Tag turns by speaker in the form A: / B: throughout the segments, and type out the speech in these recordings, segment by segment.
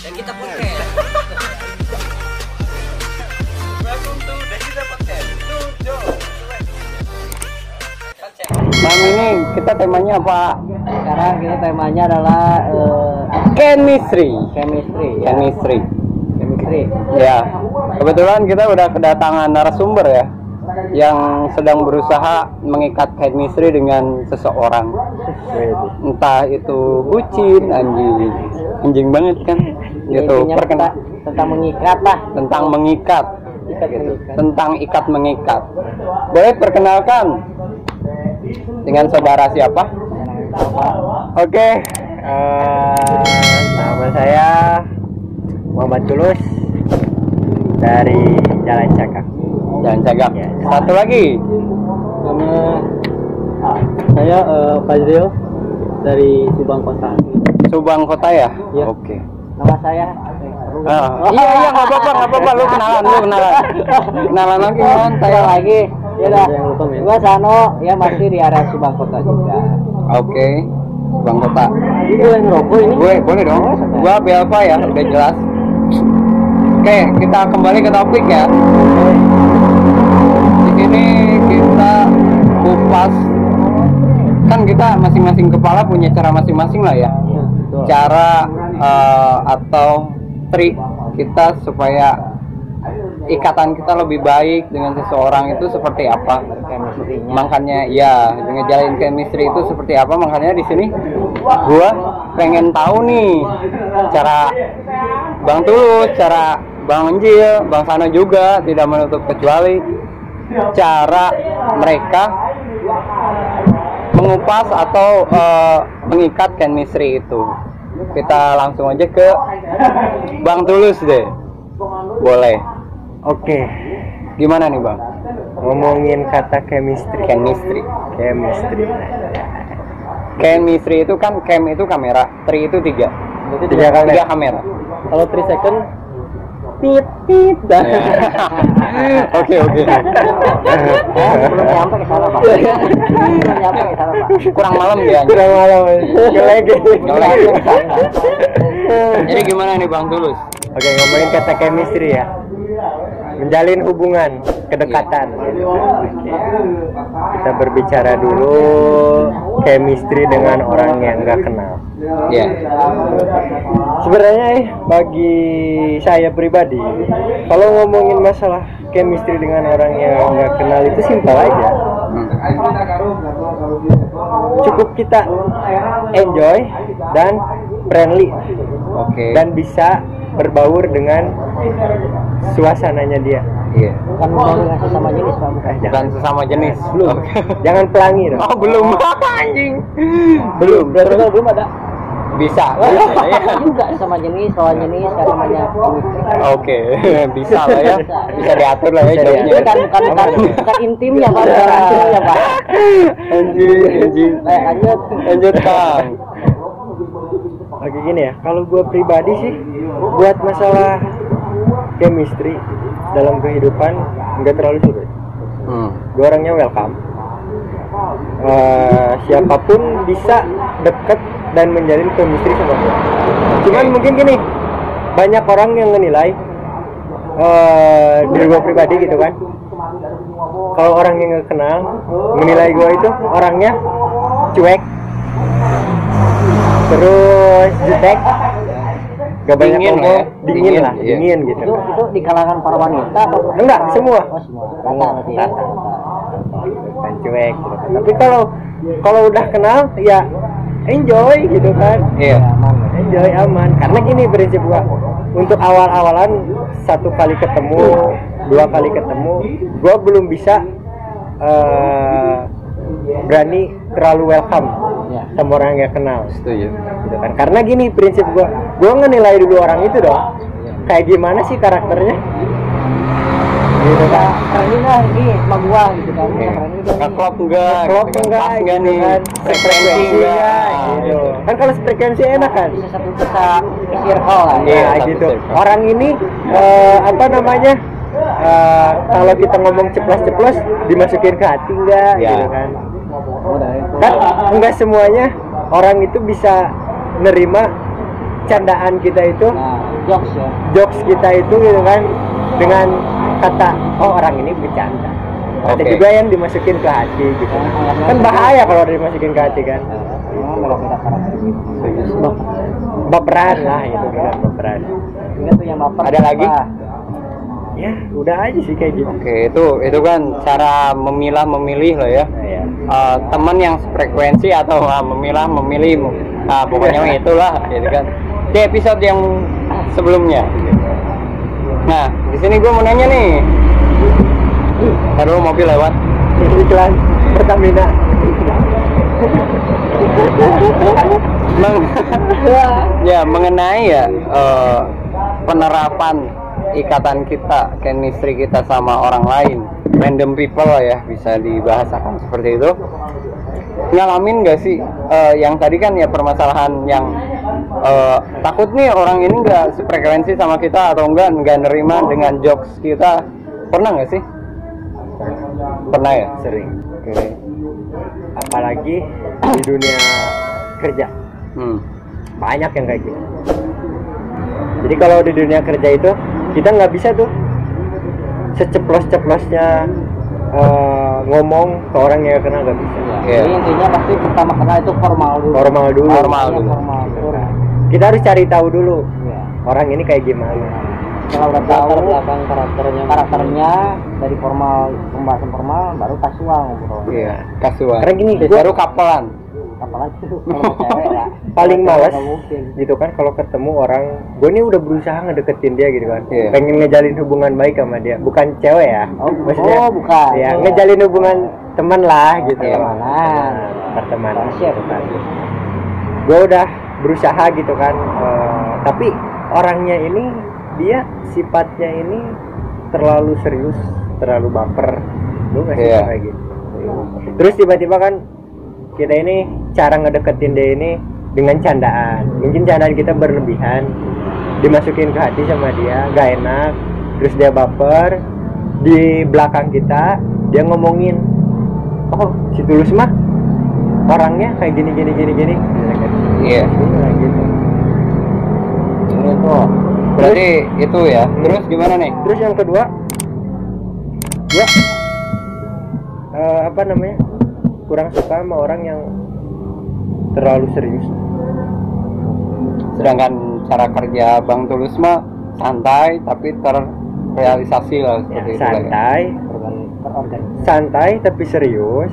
A: Dan kita podcast.
B: Welcome to dan kita podcast.
C: Malam ini kita temanya apa?
A: Sekarang kita temanya adalah
C: Chemistry.
A: chemistry. Ya.
C: Chemistry.
A: Chemistry.
C: Ya. Kebetulan kita udah kedatangan narasumber ya, yang sedang berusaha mengikat chemistry dengan seseorang. Entah itu bucin, anjing banget kan? Gitu.
A: Intinya
C: Perkenal
A: tentang mengikat lah.
C: tentang mengikat.
A: Ikat
C: Gitu.
A: mengikat.
C: Tentang ikat mengikat. Boleh perkenalkan dengan saudara siapa? Oke.
B: Nama saya Muhammad Tulus dari Jalan Cakak.
C: Jangan cagak.
B: Ya.
C: Satu lagi.
A: Nama saya Fazril dari Subang Kota.
C: Subang Kota ya?
A: Iya.
C: Oke.
A: Nama saya
C: Iya nggak apa-apa lu kenalan lagi kan
A: saya lagi. Ya dah.
B: Jangan lupa, men.
A: Gua Sano, ya masih di area Subang Kota juga.
C: Oke. Subang Kota.
A: Ini gue yang ngerokok ini.
C: Gue boleh dong. Gua Belva ya, udah jelas. Oke, kita kembali ke topik ya. Di sini kita kupas, kan kita masing-masing kepala punya cara masing-masing lah ya.
A: Betul.
C: Cara atau trik kita supaya ikatan kita lebih baik dengan seseorang itu seperti apa?
A: Chemistry-nya.
C: Makanya ya ngejalin chemistry itu seperti apa? Makanya di sini gua pengen tahu nih cara Bang Tulus, cara Bang Enjil, Bang Sano juga tidak menutup kecuali cara mereka mengupas atau mengikat chemistry itu. Kita langsung aja ke Bang Tulus deh. Boleh.
B: Oke,
C: Gimana nih Bang?
B: ngomongin kata chemistry.
C: Chemistry itu kan cam itu kamera, tri itu tiga
B: Tiga
C: kamera.
A: Kalau 3 second
C: Tit. Oke.
A: belum nyampe ke sana, Pak. Belum nyampe ke sana, Pak.
C: Kurang malam dia.
B: Kurang malam, ngelag.
C: Jadi gimana nih Bang Tulus?
B: Oke, ngomongin kata chemistry ya. Menjalin hubungan, kedekatan. Oke. Kita berbicara dulu chemistry dengan orang yang nggak kenal.
C: Ya.
B: Sebenarnya bagi saya pribadi, kalau ngomongin masalah chemistry dengan orang yang nggak kenal itu simpel aja. Cukup kita enjoy dan friendly
C: Oke.
B: dan bisa berbaur dengan suasananya dia.
C: Iya.
A: Bukan mau dengan sesama jenis, Pak.
C: Bukan
B: Jangan,
C: sesama jenis.
B: belum.
C: Oke.
B: Jangan pelangi dong.
C: Oh belum. Anjing.
B: Belum.
A: Belum ada.
C: Bisa.
A: Juga sama jenis, lawan jenis, kan namanya.
C: Oke. Bisa lah ya. Bisa diatur lah ya
B: Bisa
C: jawabnya.
A: Bukan intimnya, Pak. Bukan intimnya, Pak.
C: Anjing. Lanjut Kang.
B: Oke, gini ya, kalau gue pribadi sih buat masalah chemistry dalam kehidupan nggak terlalu sulit. Gue orangnya welcome. Siapapun bisa deket dan menjalin chemistry sama gue. Cuman mungkin gini, banyak orang yang menilai diri gue pribadi gitu kan. Kalau orang yang nggak kenal menilai gue itu orangnya cuek, terus jutek, gak banyak
C: Dingin
B: ngomong,
C: ya?
B: dingin lah,
C: Iya.
B: dingin gitu.
A: Itu di kalangan para wanita atau
B: Enggak, semua.
A: Oh, semua. Rata berarti. ya?
B: Rata. Kan cuek gitu. Tapi kalau udah kenal ya enjoy gitu kan.
C: Iya.
A: Aman.
B: Enjoy, aman. Karena gini prinsip gua, untuk awal-awalan 1 kali ketemu, 2 kali ketemu, gua belum bisa berani terlalu welcome
A: Ya.
B: sama orang yang kenal.
C: Setuju.
B: Gitu kan. Karena gini prinsip gua ngenilai dulu orang itu dong. Kayak gimana sih karakternya? Gitu kan.
A: Ini lah ini sama gua gitu kan.
C: Ngeklop enggak?
B: Klop
C: Gitu kan.
B: enggak
C: Pas enggak
B: gitu
C: nih?
B: kan.
C: Frekuensi
B: Frekuensinya
C: enggak?
B: gitu. Kan kalau frekuensi enak kan?
A: Bisa satu circle lah.
C: Iya,
B: Nah,
C: satu
B: gitu.
C: circle.
B: Orang ini apa namanya? Kalau kita ngomong ceplos-ceplos dimasukin ke hati enggak
C: Ya.
B: gitu kan. Kan enggak semuanya orang itu bisa nerima candaan kita itu
A: jokes ya.
B: jokes kita itu gitu kan dengan kata oh orang ini bercanda. Ada
C: Oke.
B: juga yang dimasukin ke hati gitu. Kan bahaya kalau dimasukin ke hati kan.
A: Memang beda-beda karakter gitu.
B: Baperan lah itu kan baperan.
A: Ingat tuh yang baper.
C: Ada lagi?
A: apa?
B: Ya udah aja sih kayak gitu.
C: Oke, itu kan cara memilih lah ya.
B: Ya.
C: Teman yang frekuensi atau memilih pokoknya itulah gitu kan. Di episode yang sebelumnya. Nah, di sini gue mau nanya nih. Taruh mobil lewat.
B: Iklan Pertamina.
C: Ya mengenai ya penerapan ikatan kita, chemistry kita sama orang lain, random people lah ya, bisa dibahasakan seperti itu. Ngalamin gak sih yang tadi kan ya permasalahan yang takut nih orang ini nggak sefrekuensi sama kita atau nggak nerima dengan jokes kita, pernah nggak sih? Pernah ya?
B: Sering.
C: Oke.
B: Apalagi di dunia kerja banyak yang kayak gitu. Jadi kalau di dunia kerja itu kita nggak bisa tuh seceplos-ceplosnya ngomong ke orang yang kenal, nggak bisa.
C: Iya.
A: Jadi intinya pasti pertama kenal itu formal dulu.
B: Formal dulu.
C: Formal
A: Iya,
C: dulu.
A: formal dulu.
B: Kita harus cari tahu dulu
A: Iya.
B: orang ini kayak gimana.
A: Kalau udah tahu
D: Latar belakang karakternya
A: dari formal, pembahasan formal baru kasual ngobrol.
C: Iya, kasual.
B: Karena gini,
C: baru kapelan.
A: Apalagi tuh kalau cewek ya.
B: Paling
A: Kalau
B: males
A: nggak mungkin.
B: gitu kan kalau ketemu orang, gue ini udah berusaha ngedeketin dia gitu kan,
C: Iya.
B: pengen ngejalin hubungan baik sama dia, bukan cewek ya, maksudnya
A: Oh, bukan.
B: ya
A: Oh.
B: ngejalin hubungan teman lah gitu.
A: Pertemanan.
B: Pertemanan.
A: Share.
B: Gue udah berusaha gitu kan, tapi orangnya ini dia sifatnya ini terlalu serius, terlalu baper, gue nggak suka
C: Iya.
B: kayak gitu. Terus tiba-tiba kan kita ini cara ngedeketin dia ini dengan candaan, mungkin candaan kita berlebihan, dimasukin ke hati sama dia, gak enak, terus dia baper, di belakang kita dia ngomongin, oh si Tulus mah orangnya kayak gini.
C: Iya.
B: Gitu.
A: Ini tuh.
C: Berarti itu ya. Terus gimana nih?
B: Terus yang kedua, gua apa namanya, kurang suka sama orang yang terlalu serius.
C: Sedangkan cara kerja Bang Tulus mah santai tapi terrealisasi lah seperti itu lah ya.
A: Terorganisasi.
B: Santai tapi serius.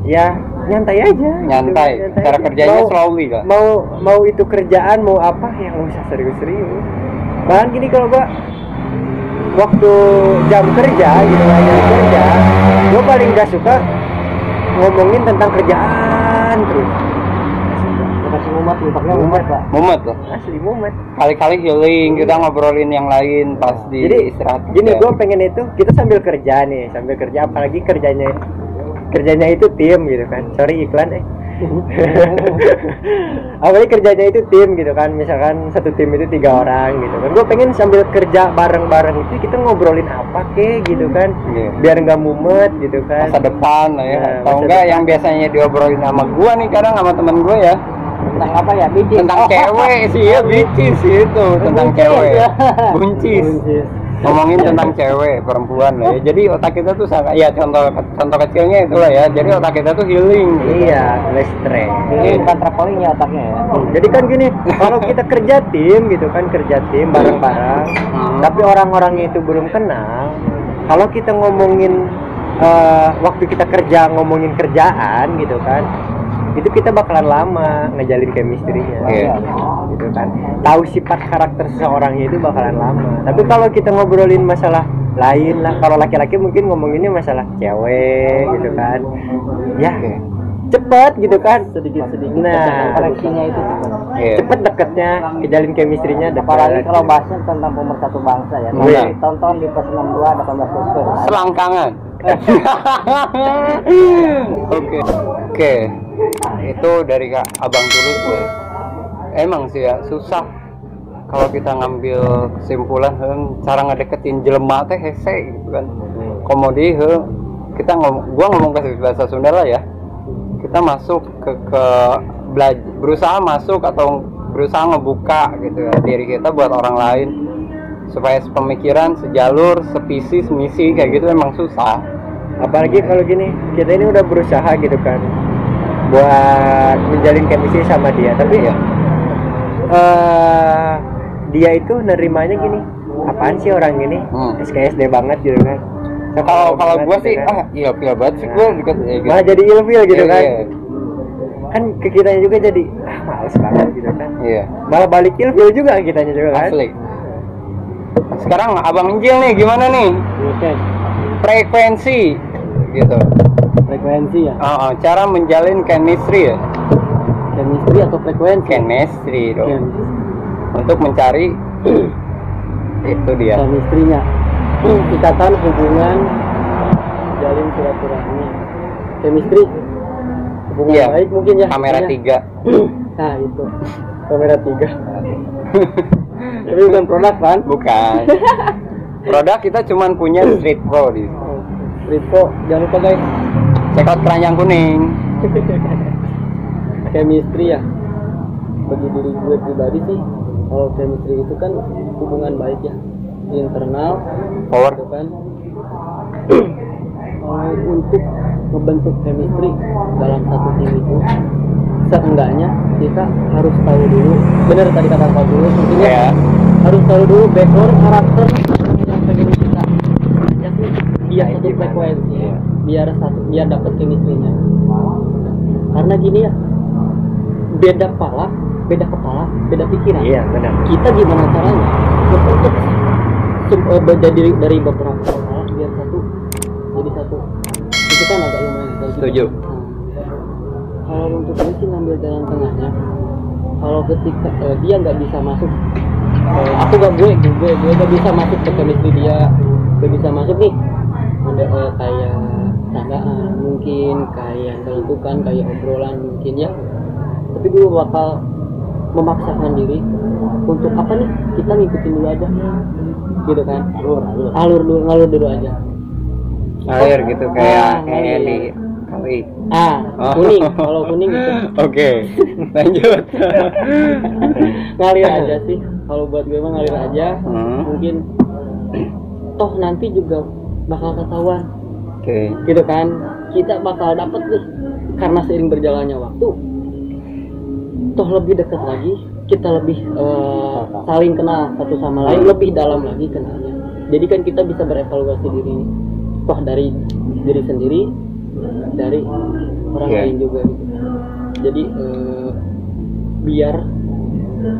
B: Ya nyantai aja.
C: Nyantai.
B: Gitu,
C: Cara
B: aja.
C: kerjanya
B: Mau-
C: slowly lah.
B: Mau itu kerjaan mau apa ya nggak usah serius-serius. Bahkan gini kalau gua waktu jam kerja gitu lah, jam kerja, gua paling gak suka ngomongin tentang kerjaan terus.
A: Kasih mumet, pakai mumet, Pak.
C: Mumet loh.
B: Asli mumet.
C: Kali-kali healing, kita ngobrolin yang lain pas di
B: Jadi
C: istirahat.
B: gini,
C: kerja.
B: gue pengen itu kita sambil kerja nih, sambil kerja, apalagi kerjanya itu tim gitu kan. Sorry iklan apalagi kerjanya itu tim gitu kan, misalkan satu tim itu 3 orang gitu kan. Gue pengen sambil kerja bareng-bareng itu kita ngobrolin apa kek gitu kan,
C: Iya.
B: biar nggak mumet gitu kan.
C: Masa depan lah ya.
B: Nah,
C: Atau
B: masa
C: enggak
B: depan.
C: yang biasanya diobrolin sama gua nih kadang sama temen gua ya.
A: Tentang apa ya? Biji.
C: Tentang cewek sih ya, bicis itu tentang
A: Buncis
C: cewek.
A: ya.
C: Buncis. Ngomongin tentang cewek, perempuan lah ya. Jadi otak kita tuh sangat, ya contoh kecilnya itulah ya. Jadi otak kita tuh healing. Gitu.
B: Iya, less stress.
A: Ini bukan traveling ya otaknya ya.
B: Jadi kan gini, kalau kita kerja tim gitu kan, kerja tim bareng-bareng, tapi orang-orangnya itu belum kenal. Kalau kita ngomongin waktu kita kerja ngomongin kerjaan gitu kan, itu kita bakalan lama ngejalin chemistry-nya.
C: Iya.
B: Gitu kan. Tahu sifat karakter seseorangnya itu bakalan lama. Tapi kalau kita ngobrolin masalah lain lah, kalau laki-laki mungkin ngomonginnya masalah cewek gitu kan. Ya, cepet gitu kan, sedikit-sedikit. Nah,
A: Koneksinya itu.
C: Iya.
B: cepet deketnya, kejalin chemistry-nya
A: Apalagi kalau bahasnya tentang pemersatu bangsa ya.
C: Iya.
A: Tonton di plus 62 18+.
C: Selangkangan. Oke. Itu dari Kak Abang Tulus ya. Emang sih ya susah kalau kita ngambil kesimpulan cara ngedeketin jelema teh hese gitu kan. Komodi kita gua ngomong ke bahasa Sunda lah ya. Kita masuk ke berusaha masuk atau berusaha ngebuka gitu ya diri kita buat orang lain supaya sepemikiran, sejalur, sevisi, semisi kayak gitu emang susah.
B: Apalagi kalau gini, kita ini udah berusaha gitu kan buat menjalin chemistry sama dia, tapi ya dia itu nerimanya gini, apaan sih orang ini SKSD banget gitu kan.
C: Kalau gue sih iya banget sih gue gitu.
B: Malah jadi ilfil gitu kan.
C: Iya.
B: Kan ke kitanya juga jadi males banget gitu kan.
C: Iya.
B: Malah balik ilfil juga kitanya juga kan.
C: Asli. Sekarang Abang Injil nih gimana nih?
D: Oke.
C: Frekuensi gitu.
D: Frekuensi ya.
C: Cara menjalin chemistry ya.
D: Chemistry atau frekuensi?
C: Chemistry dong. Untuk mencari itu dia.
D: Chemistry-nya. Ikatan hubungan, jalin silaturahmi. Chemistry. Hubungan
C: Iya.
D: baik mungkin ya.
C: Kamera 3.
D: Nah itu. Kamera 3. Tapi bukan produk kan?
C: Bukan. Produk kita cuman punya Street Pro di.
D: Rico, jangan lupa guys.
C: Check out keranjang kuning.
D: Chemistry ya. Bagi diri gue pribadi sih, kalau chemistry itu kan hubungan baik ya, internal,
C: Power.
D: gitu kan. Untuk membentuk chemistry dalam satu tim itu, seenggaknya kita harus tahu dulu. Bener tadi kata Pak dulu, mungkin ya. Harus tahu dulu background karakter yang pengen kita ajak nih, biar satu frekuensi, biar dapat chemistry-nya. Kkarena gini ya, beda kepala, beda pikiran.
B: Iya, benar.
D: Kita gimana caranya untuk dari beberapa kepala biar satu jadi satu. Itu kan agak lumayan susah juga.
C: Setuju.
D: Kalau untuk ini sih ngambil jalan tengahnya. Kalau ketika dia nggak bisa masuk, aku gak gue nggak bisa masuk ke chemistry dia, gak bisa masuk nih. Ada kayak tandaan mungkin, kayak kelentukan, kayak obrolan mungkin ya. Tapi gue bakal memaksakan diri untuk apa nih, kita ngikutin dulu aja gitu kan, ngalur dulu aja,
C: Air gitu kayak
D: ngalir.
C: di kali.
D: Kuning, kalau kuning gitu.
C: Oke. Lanjut.
D: Ngalir aja sih, kalau buat gue mah ngalir aja. Mungkin toh nanti juga bakal ketahuan.
C: Oke.
D: Gitu kan, kita bakal dapet nih karena seiring berjalannya waktu, toh lebih dekat lagi, kita lebih saling kenal satu sama lain, lebih dalam lagi kenalnya. Jadi kan kita bisa berevaluasi diri, toh dari diri sendiri, dari orang lain juga gitu. Jadi biar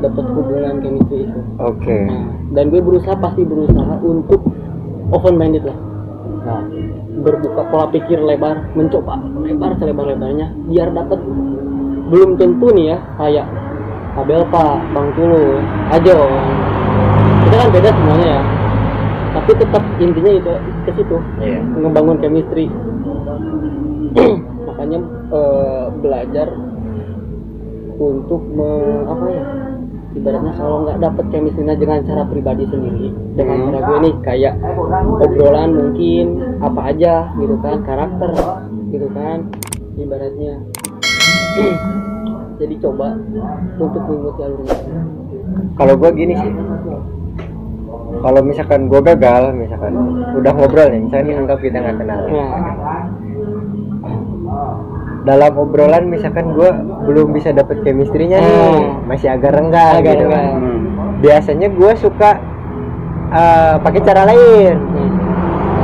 D: dapat hubungan chemistry itu.
C: Oke.
D: Dan gue pasti berusaha untuk open minded lah. Berbuka pola pikir lebar, mencoba lebar selebar-lebarnya biar dapat. Belum tentu nih ya kayak Abel Pak, Bang Tulu, Ajo. Kita kan beda semuanya ya. Tapi tetap intinya itu ke situ. Ngebangun chemistry. Makanya belajar untuk apa ya? Ibaratnya kalau nggak dapet chemistry-nya dengan cara pribadi sendiri, dengan cara gue nih kayak obrolan mungkin apa aja gitu kan, karakter gitu kan, ibaratnya. Jadi coba untuk mengikuti alurnya.
B: Kalau gue gini sih, kalau misalkan gue gagal, misalkan udah ngobrol nih, misalnya anggap kita nggak kenal. Dalam obrolan misalkan gue belum bisa dapet chemistry-nya nih, masih agak renggang gitu kan. Biasanya gue suka pakai cara lain.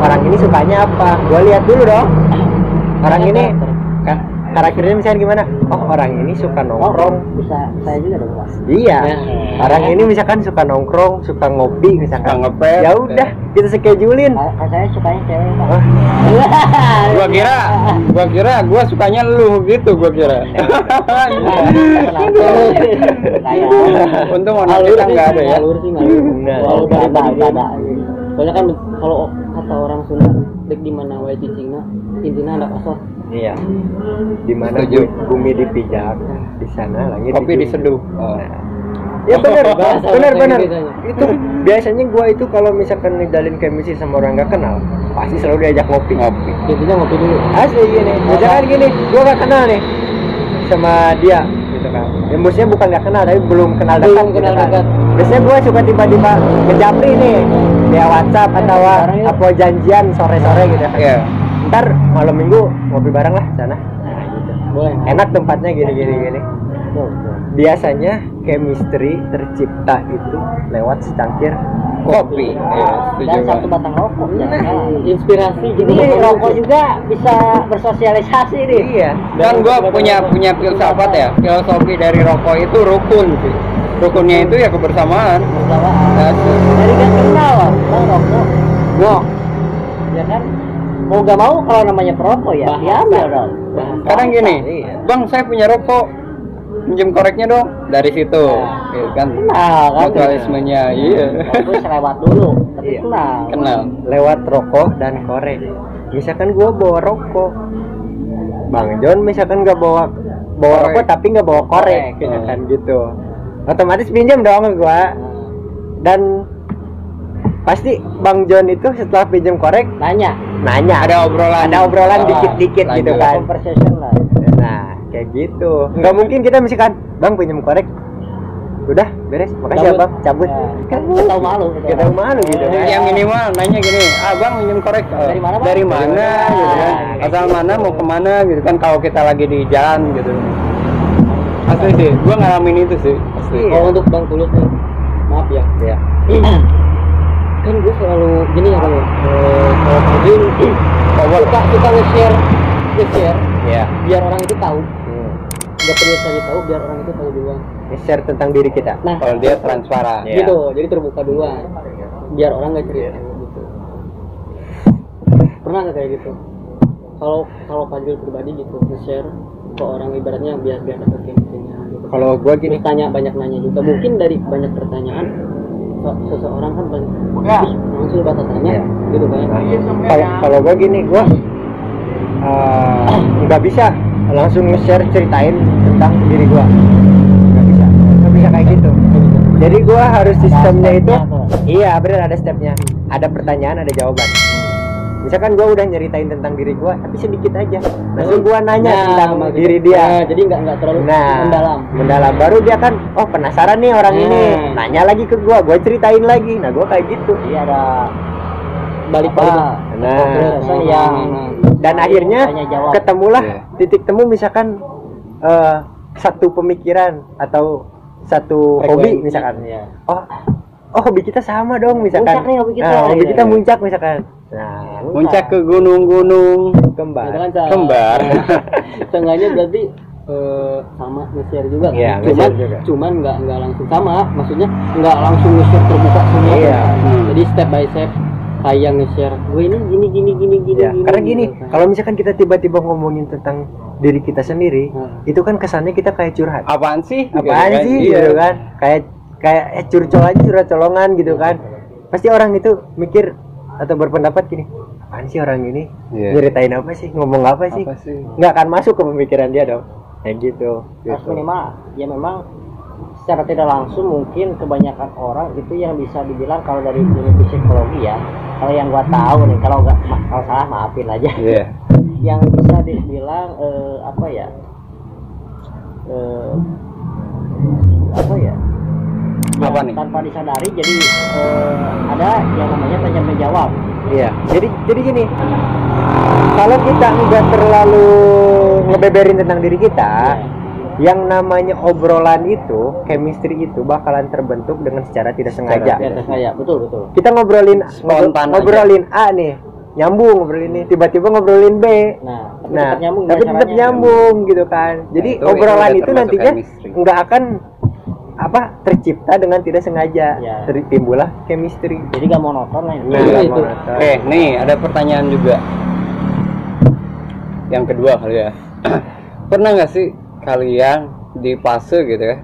B: Orang ini sukanya apa? Gue lihat dulu dong. Orang ini karakternya misalnya gimana? Oh, orang ini suka nongkrong.
A: Bisa saya juga dong, Mas.
B: Iya. Orang ini misalkan suka nongkrong, suka ngopi, misalkan.
C: Ngepet.
B: Ya udah, kita schedule-in.
A: Saya sukanya cewek, Pak.
C: Gua kira gua sukanya lu gitu gua kira. Untung orang kita nggak ada ya.
D: Ngalur sih. Kalau dari soalnya kan kalau kata orang Sunda, dek di mana wae cicingna, intina ada asal.
B: Iya. Di mana bumi dipijak, di sana langit
C: Kopi diseduh.
B: Ya benar, benar.
D: Biasanya.
B: Itu biasanya gua itu kalau misalkan ngejalin chemistry sama orang nggak kenal, pasti selalu diajak ngopi.
D: Intinya ngopi dulu.
B: Asli gini, misalkan gini, gua nggak kenal nih sama dia, gitu kan. kan. Ya maksudnya bukan nggak kenal, tapi belum kenal dekat.
D: Belum kenal
B: gitu kan.
D: dekat.
B: Biasanya gue suka tiba-tiba ngejapri nih via WhatsApp atau apa janjian sore-sore gitu.
C: Iya.
B: Ntar malam minggu ngopi bareng lah sana. Nah, gitu.
D: Boleh.
B: Enak tempatnya gini. Biasanya chemistry tercipta itu lewat secangkir
C: Kopi. Ya, setuju
A: Dan satu
C: banget.
A: batang rokok. Jangan salah.
D: Inspirasi
A: Jadi
D: jadi
A: rokok juga bisa bersosialisasi nih.
B: Iya.
C: Dan gua punya filsafat ya, filosofi dari rokok itu rukun sih. Rukunnya itu ya kebersamaan.
A: Bersamaan.
C: Asli.
A: Dari gak kenal loh, bang rokok.
D: Wah,
A: Ya kan? Mau gak mau kalau namanya perokok ya,
D: Bahasa.
A: diambil dong.
C: Kadang gini,
B: Iya.
C: bang saya punya rokok, pinjam koreknya dong. Dari situ, gitu kan?
A: Kenal kan?
C: Mutualismenya, iya.
A: Terus lewat dulu, tapi
B: Iya.
A: kenal.
C: Kenal.
B: Lewat rokok dan korek. Misalkan gua bawa rokok, Bang John misalkan nggak bawa
C: Korek.
B: rokok tapi nggak bawa korek,
C: Korek.
B: misalkan gitu. Otomatis pinjam dong ke gua. Dan pasti Bang John itu setelah pinjam korek
A: Nanya,
B: nanya,
C: Ada obrolan.
B: dikit-dikit
C: Lanjut.
B: gitu kan.
A: conversation lah.
B: Nah, kayak gitu. Nggak mungkin kita misalkan, Bang pinjam korek. Udah, beres. Makasih ya,
A: Cabut.
B: Bang. Cabut.
A: Ya, kan kita tahu malu.
B: Kita malu gitu kan.
C: Yang minimal nanya gini, bang minjem korek.
A: Dari mana, Bang?
C: Dari mana gitu kan? Asal mana mau kemana gitu kan? Kalau kita lagi di jalan gitu. Asli sih, gua ngalamin itu sih. Asli.
B: Iya.
D: kalau untuk Bang Tulus nih, maaf ya.
B: Iya.
D: Kan gue selalu gini ya Bang. Kalau Fadil suka nge-share
B: Iya.
D: biar orang itu tahu. Nggak perlu saya tahu, biar orang itu tahu duluan.
B: Share tentang diri kita.
D: Nah,
C: Kalau dia transparan.
B: Iya.
D: gitu. Jadi terbuka duluan. Biar orang nggak cerita gitu. Pernah nggak kayak gitu? Kalau Fadil pribadi gitu nge-share ke orang ibaratnya biar dapat chemistry-nya gitu.
B: Kalau gua gini,
D: Terus tanya banyak nanya juga. Mungkin dari banyak pertanyaan seseorang kan banyak terus langsung kata tanya
B: Iya.
D: gitu kan.
B: kalau gua gini, gua nggak bisa langsung nge-share ceritain tentang diri gua. Nggak bisa kayak gitu. Jadi gua harus sistemnya itu, iya bener ada stepnya. Ada pertanyaan, ada jawaban. Misalkan gua udah nyeritain tentang diri gua, tapi sedikit aja. Langsung gua nanya tentang
D: maksudnya-
B: diri dia.
D: jadi nggak terlalu mendalam.
B: Baru dia kan, oh penasaran nih orang ini, nanya lagi ke gua ceritain lagi. Nah gua kayak gitu.
A: Iya ada
D: balik
B: Nah,
A: conversation yang
B: dan akhirnya
A: tanya jawab.
B: ketemulah
C: Iya.
B: titik temu misalkan satu pemikiran atau satu hobi misalkan.
A: Iya.
B: Oh hobi kita sama dong misalkan.
A: Muncak nih hobi kita.
B: Nah, hobi
A: Iya.
B: kita muncak misalkan. Nah,
C: Puncak ke gunung-gunung.
B: kembar.
D: Itu kan cara-
C: Kembar.
D: Setengahnya berarti sama nge-share juga kan?
B: Iya, nge-share juga.
D: cuman nggak langsung sama, maksudnya nggak langsung nge-share terbuka semua.
B: Iya.
D: Jadi step by step kayak nge-share gue ini gini
B: Ya, karena gini,
D: gitu kan.
B: kalau misalkan kita tiba-tiba ngomongin tentang diri kita sendiri, itu kan kesannya kita kayak curhat.
C: Apaan sih?
B: Apaan
C: Gitu kan?
B: sih
C: Iya.
B: gitu kan? Kayak curcol aja, curhat colongan gitu kan. Pasti orang itu mikir atau berpendapat gini, apaan sih orang ini?
C: Iya.
B: Nyeritain apa sih? Ngomong apa sih?
C: Apa sih?
B: Nggak akan masuk ke pemikiran dia dong. Kayak gitu.
A: Harus minimal ya memang secara tidak langsung mungkin kebanyakan orang itu yang bisa dibilang kalau dari ilmu psikologi ya, kalau yang gua tahu nih, kalau nggak kalau salah maafin aja.
C: Iya.
A: Yang bisa dibilang apa ya
C: Apa nih?
A: tanpa disadari jadi ada yang namanya tanya menjawab.
B: Iya. Jadi gini, kalau kita nggak terlalu ngebeberin tentang diri kita, yang namanya obrolan itu, chemistry itu bakalan terbentuk dengan secara tidak sengaja.
A: Di atas saya betul.
B: Kita ngobrolin
C: Spontan
B: ngobrolin A nih, nyambung ngobrolin ini, tiba-tiba ngobrolin B.
A: Nah, tapi
B: Nah,
A: tetap nyambung
B: tapi
A: dengan
B: tetap
A: caranya.
B: nyambung gitu kan. Jadi
C: Nah, itu
B: obrolan
C: udah
B: itu
C: termasuk
B: nantinya
C: chemistry.
B: nggak akan tercipta dengan tidak sengaja.
A: Ya.
B: Timbullah chemistry.
A: Jadi gak monoton lah
B: Nah,
A: ini.
D: itu.
C: Oke, nih ada pertanyaan juga. Yang kedua kali ya. Pernah nggak sih kalian di fase gitu ya,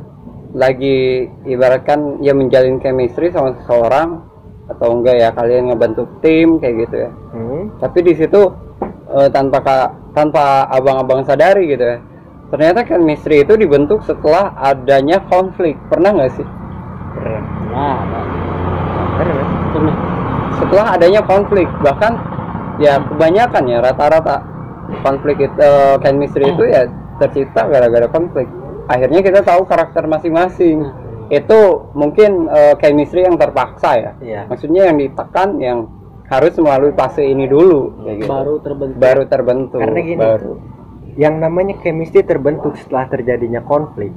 C: lagi ibaratkan ya menjalin chemistry sama seseorang atau enggak ya kalian ngebentuk tim kayak gitu ya. Tapi di situ tanpa abang-abang sadari gitu ya. Ternyata chemistry itu dibentuk setelah adanya konflik. Pernah nggak sih?
A: Nah,
D: Pernah.
C: Setelah adanya konflik, bahkan ya kebanyakan ya rata-rata konflik itu chemistry itu ya tercipta gara-gara konflik. akhirnya kita tahu karakter masing-masing. Itu mungkin chemistry yang terpaksa ya.
B: Iya.
C: Maksudnya yang ditekan yang harus melalui fase ini dulu kayak gitu. Baru terbentuk.
B: Karena gini, yang namanya chemistry terbentuk setelah terjadinya konflik.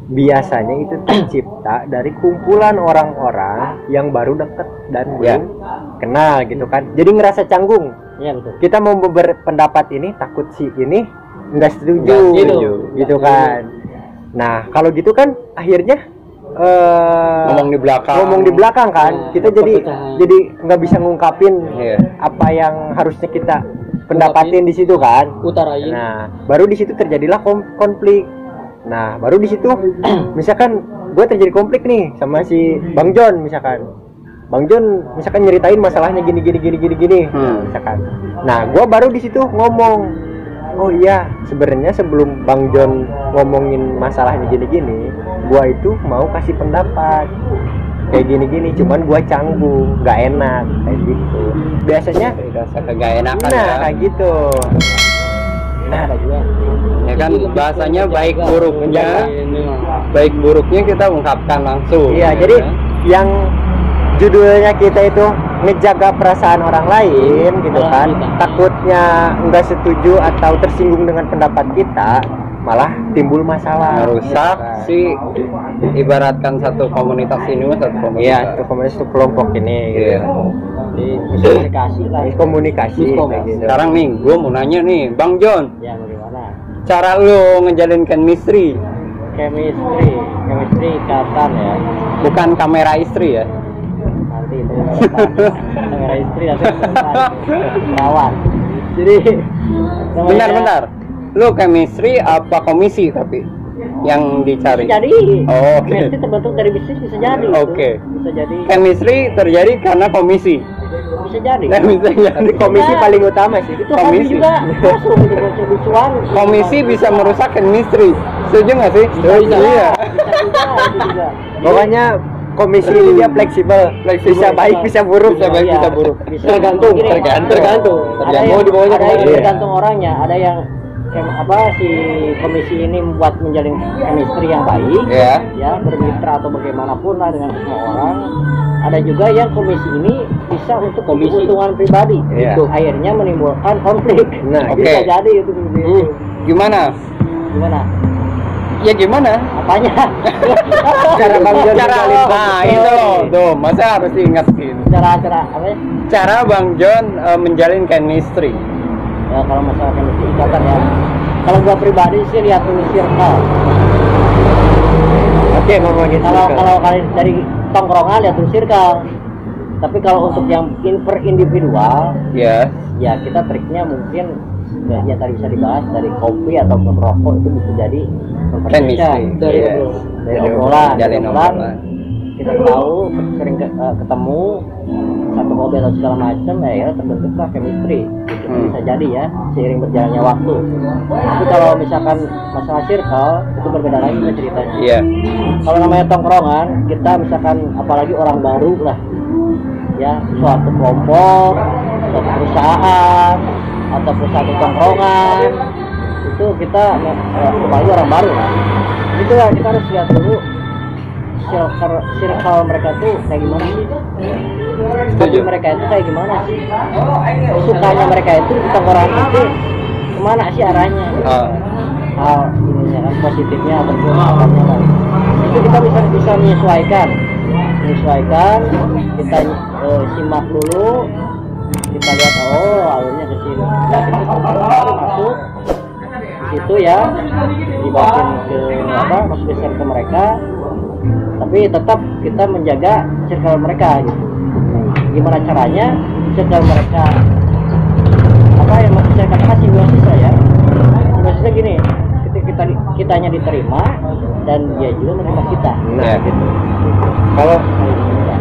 B: Biasanya itu tercipta dari kumpulan orang-orang yang baru deket dan belum kenal gitu kan. Jadi ngerasa canggung.
A: Iya betul.
B: Kita mau berpendapat ini, takut si ini nggak setuju gitu kan. Nah kalau gitu kan akhirnya ngomong di belakang kan. Kita jadi nggak bisa ngungkapin apa yang harusnya kita pendapatin di situ kan.
D: Utarain.
B: Nah baru di situ terjadilah konflik. Nah baru di situ misalkan gue terjadi konflik nih sama si Bang John misalkan. Bang John misalkan nyeritain masalahnya gini misalkan. Nah gue baru di situ ngomong, oh iya sebenarnya sebelum Bang John ngomongin masalahnya gini gue itu mau kasih pendapat kayak gini cuman gue canggung, nggak enak kayak gitu biasanya.
C: Rasa kagak enakan
B: kayak gitu.
A: Nah ada juga
C: Ya kan bahasanya baik buruknya kita ungkapkan langsung.
B: Iya, jadi yang judulnya kita itu ngejaga perasaan orang lain gitu kan, takutnya nggak setuju atau tersinggung dengan pendapat kita, malah timbul masalah,
C: merusak si ibaratkan satu komunitas ini satu komunitas.
B: Iya, satu komunitas, satu kelompok ini gitu.
A: komunikasi lah.
B: Komunikasi kayak gitu.
C: Sekarang nih gue mau nanya nih Bang John,
A: Ya bagaimana?
C: cara lo ngejalin chemistry
A: Chemistry ikatan ya.
C: bukan kamera istri ya.
A: Nanti itu kamera istri nanti lawan. Jadi
C: Bentar. Lu chemistry apa komisi tapi yang dicari?
A: Bisa jadi.
C: Oh, oke.
A: Chemistry terbentuk dari bisnis bisa jadi.
C: Oke.
A: Bisa jadi.
C: Chemistry terjadi karena komisi.
A: Bisa jadi.
C: Bisa jadi.
B: Tapi komisi paling utama sih.
A: Itu hobi
C: komisi.
A: juga masuk itu lucu-lucuan.
C: Komisi bisa merusak chemistry. Setuju nggak sih?
A: Bisa.
C: Iya.
A: Bisa juga itu juga.
B: Pokoknya komisi ini dia fleksibel, bisa baik bisa buruk.
C: Bisa baik
A: Iya,
C: bisa buruk.
A: Tergantung.
C: Tergantung.
A: Mau dibawanya
B: kemana. Iya.
A: tergantung orangnya. Ada yang si komisi ini membuat menjalin chemistry yang baik, ya bermitra atau bagaimanapun lah dengan semua orang. Ada juga yang komisi ini bisa untuk keuntungan pribadi,
B: Iya.
A: akhirnya menimbulkan konflik.
B: Nah,
A: bisa jadi itu.
C: Gimana?
A: Gimana?
C: Ya gimana?
A: Apanya?
B: Cara Bang John menjalin
C: itu tuh masa harus diingetin.
A: Cara apa ya?
C: Cara Bang John menjalin chemistry.
A: Ya kalau masalah chemistry ikatan ya. Kalau gua pribadi sih lihat dulu circle.
B: Oke, ngomongin
A: Kalau kalian dari tongkrongan lihat dulu circle. Tapi kalau untuk yang per individual,
C: Ya.
A: ya kita triknya mungkin ya tadi bisa dibahas dari kopi atau rokok itu bisa jadi
C: Chemistry.
A: dari
C: Iya.
A: obrolan,
C: Jalin obrolan.
A: kita tahu sering ketemu satu hobi atau segala macam ya terbentuklah chemistry. Itu bisa jadi ya seiring berjalannya waktu. Tapi kalau misalkan masalah circle itu berbeda lagi ceritanya.
C: Iya.
A: Kalau namanya tongkrongan, kita misalkan apalagi orang baru lah, ya suatu kelompok, suatu perusahaan atau satu tongkrongan, itu kita apalagi orang baru lah. Itu ya kita harus lihat dulu circle mereka tuh kayak gimana sih? Hobi mereka itu kayak gimana sih? Sukanya mereka itu di tongkrongan itu kemana sih arahnya? Hal ininya kan positifnya ataupun apanya kan. Itu kita bisa menyesuaikan, kita simak dulu, kita lihat alurnya ke sini. Nah, kita baru masuk di situ ya, dibawain ke masuk ke circle mereka, tapi tetap kita menjaga circle mereka gitu. Gimana caranya circle mereka yang saya katakan simbiosis ya. Simbiosis gini, kitanya diterima dan dia juga menerima kita.
B: Nah, gitu. Kalau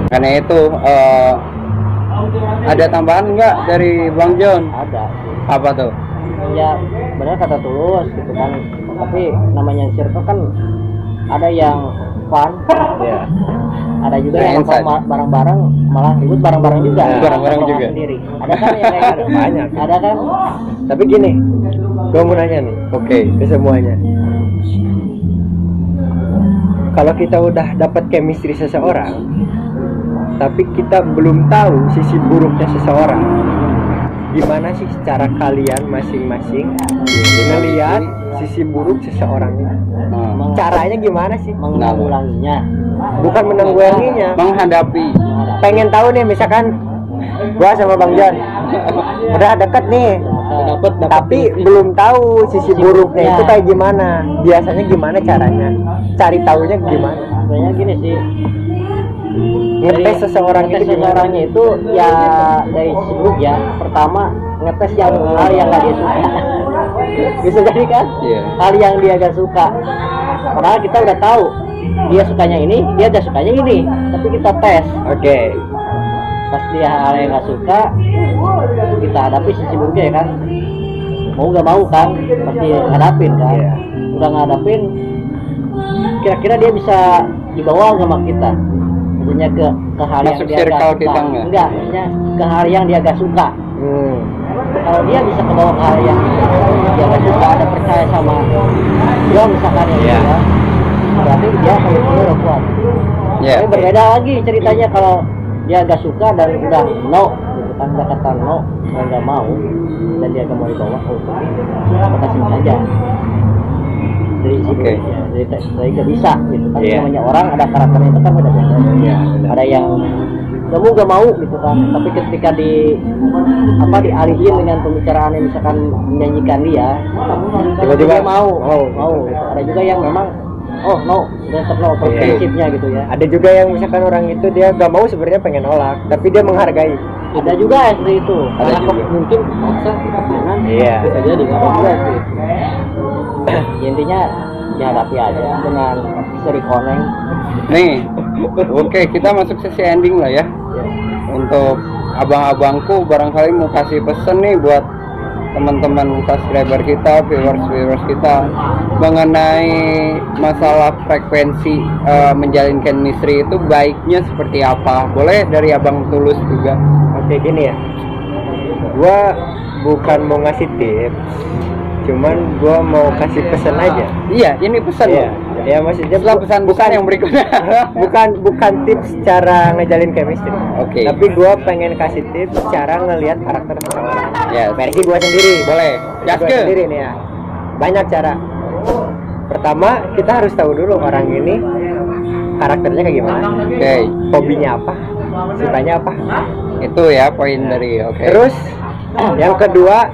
C: Karena itu ada tambahan nggak dari Bang John?
A: Ada.
C: Apa tuh?
A: Ya benar kata Tulus gitu kan. Tapi namanya circle kan ada yang fun,
B: ya.
A: ada juga
C: Yang
A: yang
C: inside.
A: bareng-bareng malah ribut bareng-bareng juga.
C: Bareng-bareng
A: Tongkrongan
C: juga.
A: Sendiri. Ada kan yang kayak gitu?
B: Banyak.
A: Ada kan?
B: Tapi gini, gue mau nanya nih,
C: Oke.
B: ke semuanya. kalau kita udah dapat chemistry seseorang, tapi kita belum tahu sisi buruknya seseorang, gimana sih cara kalian masing-masing ngelihat sisi buruk seseorang itu? Caranya gimana sih?
A: Menanggulanginya.
B: Bukan menanggulanginya,
C: menghadapi.
B: pengen tahu nih, misalkan gua sama Bang John udah deket nih, tapi belum tahu sisi buruknya itu kayak gimana. Biasanya gimana caranya? Cari tahunya gimana?
A: Sebenarnya gini sih,
B: Ngetes seseorang itu gimana?
A: seseorangnya itu ya dari sisi buruk ya. Pertama ngetes yang hal yang gak dia suka. Bisa jadi kan?
C: Iya.
A: Hal yang dia gak suka. Padahal kita udah tahu dia sukanya ini, dia gak sukanya ini, tapi kita tes.
B: Oke.
A: Pas dia hal yang gak suka, kita hadapi sisi buruknya ya kan. Mau gak mau kan, pasti ngadapin kan.
B: Iya.
A: Udah ngadapin, kira-kira dia bisa dibawa sama kita. Maksudnya ke hal yang
C: Masuk
A: dia
C: circle
A: gak suka.
C: kita nggak?
A: Enggak, maksudnya ke hal yang dia gak suka. Kalau dia bisa kebawa ke hal yang dia gak suka, ada percaya sama dia misalkan ya,
B: Iya.
A: berarti dia komitmennya udah kuat.
C: Ya.
A: Tapi berbeda lagi ceritanya kalau dia gak suka dan udah no, gitu kan, udah kata no dan gak mau, dan dia gak mau dibawa, oh kita kasih aja. Dari sisi
C: Oke.
A: dari gak bisa gitu kan.
B: Iya.
A: Namanya orang ada karakternya itu kan beda-beda.
B: Iya, benar.
A: Ada yang gak mau gitu kan, tapi ketika dialihin dengan pembicaraan yang misalkan menyanyikan dia,
B: Tiba-tiba
A: dia mau.
B: gitu.
A: Ada juga yang memang no, tetap no, prinsipnya gitu ya.
B: Ada juga yang misalkan orang itu dia gak mau, sebenarnya pengen nolak, tapi dia menghargai.
A: Ada juga seperti itu.
C: Ada
A: Karena
C: juga.
A: mungkin maksa tekanan.
B: Iya.
A: Bisa jadi ada juga sih. Ya, intinya dihadapi aja dengan seri koneng.
C: Nih, oke, kita masuk sesi ending lah ya. Untuk abang-abangku barangkali mau kasih pesan nih buat teman-teman subscriber kita, viewers kita mengenai masalah frekuensi menjalin chemistry itu baiknya seperti apa? Boleh dari Abang Tulus juga.
B: Oke, gini ya, gua bukan mau ngasih tips, cuman gua mau kasih pesan aja.
C: Iya, ini pesan
B: Iya,
C: loh.
B: ya maksudnya
C: Setelah pesan-pesan yang berikutnya.
B: bukan tips cara ngejalin chemistry.
C: Oke.
B: Tapi gua pengen kasih tips cara ngelihat karakter seseorang.
C: Yes.
B: Versi gua sendiri.
C: Boleh.
B: Gua
C: Jaske.
B: sendiri nih ya. Banyak cara. Pertama, kita harus tahu dulu orang ini karakternya kayak gimana.
C: Oke.
B: Hobinya apa? Sukanya apa?
C: Itu ya poin dari oke.
B: Terus yang kedua,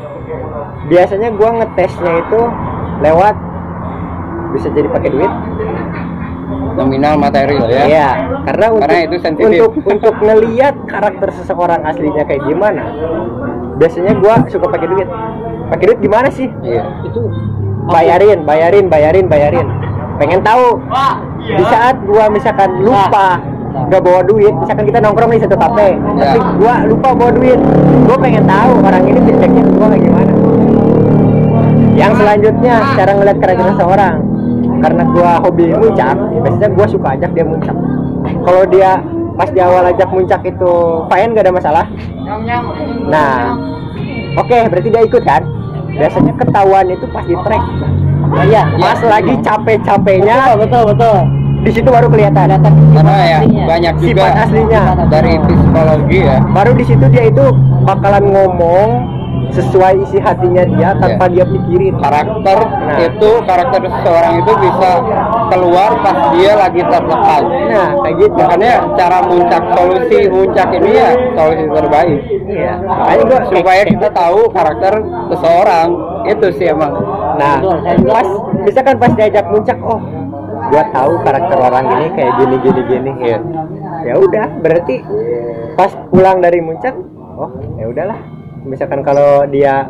B: biasanya gua ngetesnya itu lewat, bisa jadi pakai duit.
C: Nominal material ya.
B: Iya, karena
C: itu sensitif.
B: untuk ngelihat karakter seseorang aslinya kayak gimana, biasanya gua suka pakai duit. Pakai duit gimana sih?
C: Iya.
A: Itu
B: Bayarin. Pengen tahu. Di saat gua misalkan lupa nggak bawa duit, misalkan kita nongkrong nih satu kafe, tapi gua lupa bawa duit, gua pengen tahu orang ini feedbacknya ke gua kayak gimana. Yang selanjutnya, cara ngeliat karakter seseorang, karena gua hobi muncak, biasanya gua suka ajak dia muncak. Kalau dia pas di awal ajak muncak itu fine, gak ada masalah. Nah, oke, berarti dia ikut kan. Biasanya ketahuan itu pas di track.
A: iya,
B: Pas lagi capek-capeknya,
A: betul.
B: di situ baru kelihatan.
C: Karena ya banyak juga
B: Sifat aslinya.
C: dari psikologi ya.
B: Baru di situ dia itu bakalan ngomong sesuai isi hatinya dia tanpa dia pikirin.
C: Karakter
B: Nah.
C: itu karakter seseorang itu bisa keluar pas dia lagi tertekan.
B: Nah, kayak gitu.
C: Makanya cara solusi muncak ini ya solusi terbaik.
B: Iya. Makanya gua
C: Supaya kita tahu karakter seseorang itu sih emang.
B: Nah, pas misalkan pas diajak muncak, oh, gua tahu karakter orang ini kayak gini.
C: Iya.
B: Ya udah, berarti pas pulang dari muncak, oh, ya udahlah. Misalkan kalau dia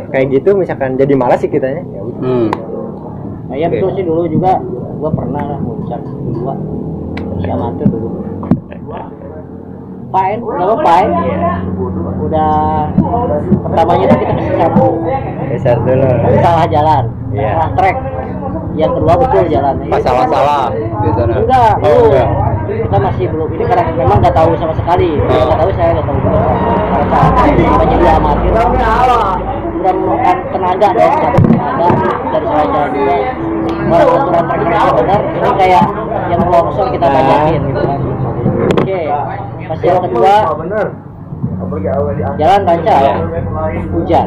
B: kayak gitu, misalkan jadi malas sih kitanya. Ya udah.
A: Nah, ya betul sih, dulu juga gua pernah lah muncak dua si amatir dulu. Fine, fine. Udah pertamanya tuh kita kasih satu,
B: Besar dulu.
A: salah jalan,
B: Iya.
A: salah track. Yang kedua betul jalannya.
C: Pas salah-salah gitu nah.
A: Enggak,
C: Oh, enggak.
A: kita masih belum ini karena memang nggak tahu sama sekali. Nggak tahu, saya nggak tahu juga. Karena namanya dia amatir, udah menemukan tenaga dari satu tenaga dari salah jalan juga. Aturan track benar ini kayak yang longsor kita tanyakin gitu kan. Oke, pas yang kedua jalan lancar, hujan,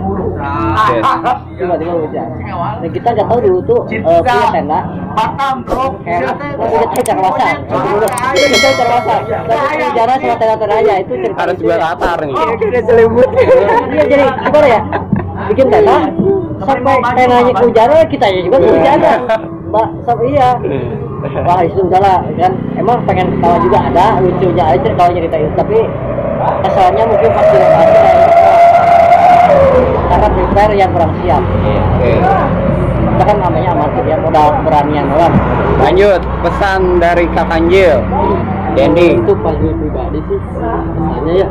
A: tiba-tiba hujan. Dan kita nggak tahu dulu tuh punya tenda, kita cara masak, kita bisa cara masak. Tapi hujannya sama tenda-tenda aja itu cerita
C: Harus buat latar nih.
B: Udah selimut.
A: Iya jadi gimana ya? Bikin tenda sampai tendanya kehujanan kita aja juga kehujanan. Mbak, sampai iya. Wah itu udahlah kan. Emang pengen ketawa juga ada, lucunya aja kalau cerita itu. Tapi kesannya mungkin pasti lokasi karena prepare yang kurang siap. Kita kan namanya amatir ya, modal keberanian doang.
C: Lanjut, pesan dari Kak Anjil. Dendi.
D: Itu pas gue pribadi sih kesannya ya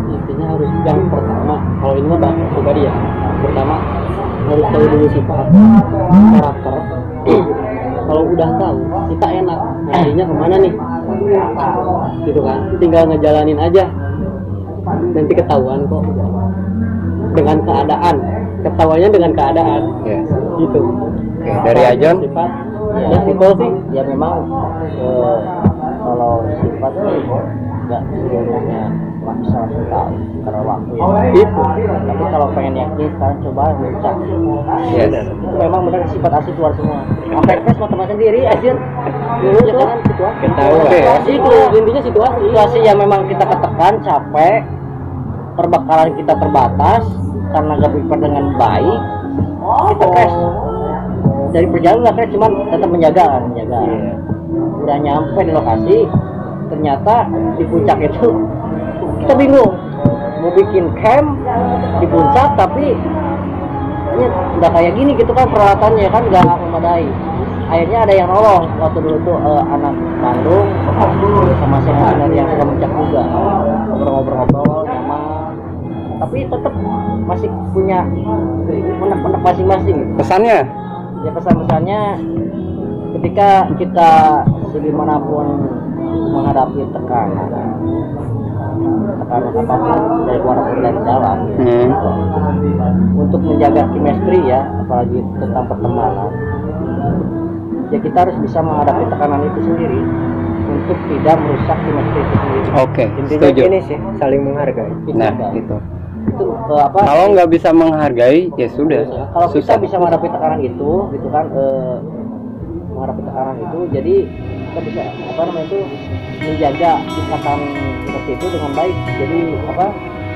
D: intinya harus yang pertama, kalau ini mah bahasa pribadi ya, pertama harus tahu dulu sifat karakter. Kalau udah tahu kita enak nantinya kemana nih gitu kan, tinggal ngejalanin aja nanti ketahuan kok dengan keadaan, ketawanya dengan keadaan gitu.
C: Dari Ajon
D: sifat
A: Ya,
D: resiko sih
A: ya memang kalau sifat nggak seluruhnya bisa langsung tahu karena waktu
D: itu.
A: tapi kalau pengen yakin sekarang coba baca itu memang benar sifat asli keluar semua sampai pes sama teman sendiri aja dulu ya kan situasi situasi itu intinya situasi yang memang kita ketekan capek perbekalan kita terbatas karena gak prepare dengan baik kita crash dari perjalanan nggak crash cuman tetap menjaga udah nyampe di lokasi ternyata di puncak itu kita bingung mau bikin camp di puncak tapi ini udah kayak gini gitu kan peralatannya kan nggak memadai. Akhirnya ada yang nolong waktu dulu tuh anak Bandung sama senior yang sudah puncak juga ngobrol-ngobrol nyaman tapi tetap masih punya menek-menek masing-masing gitu.
C: pesannya
A: Ya pesan-pesannya ketika kita segimanapun menghadapi tekanan apapun dari luar maupun dari dalam untuk menjaga chemistry ya apalagi tentang pertemanan ya kita harus bisa menghadapi tekanan itu sendiri untuk tidak merusak chemistry itu sendiri.
C: Oke,
B: Intinya
C: setuju.
B: ini sih saling menghargai.
C: Nah, itu.
A: Itu apa?
C: Kalau nggak bisa menghargai, ya sudah.
A: Kalau kita
C: Susah.
A: bisa menghadapi tekanan itu, gitu kan, menghadapi tekanan itu, jadi kita bisa apa namanya itu menjaga ikatan seperti itu dengan baik. Jadi apa?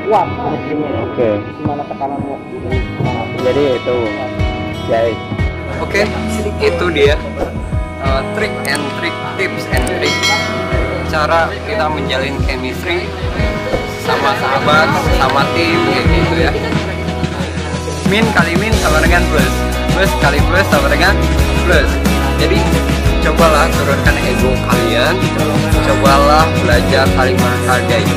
A: Kuat chemistry-nya.
C: Oke.
A: Gimana tekanannya?
C: Jadi itu, guys. Oke, itu dia trik and trick, tips and trick cara kita menjalin chemistry sama sahabat, sama tim kayak gitu ya. Min kali min sama dengan plus, plus kali plus sama dengan plus. Jadi cobalah turunkan ego kalian, cobalah belajar saling menghargai.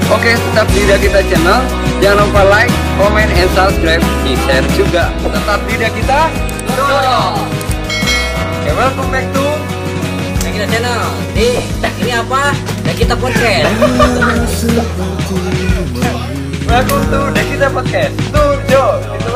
C: Oke, tetap di Kita Channel. Jangan lupa like, comment, and subscribe. Di share juga. Tetap di Kita Dorong. Oke, welcome back to
E: Kita Channel. Ini apa? Kita Podcast.
C: welcome to Kita Podcast. Tuh, Jo, itu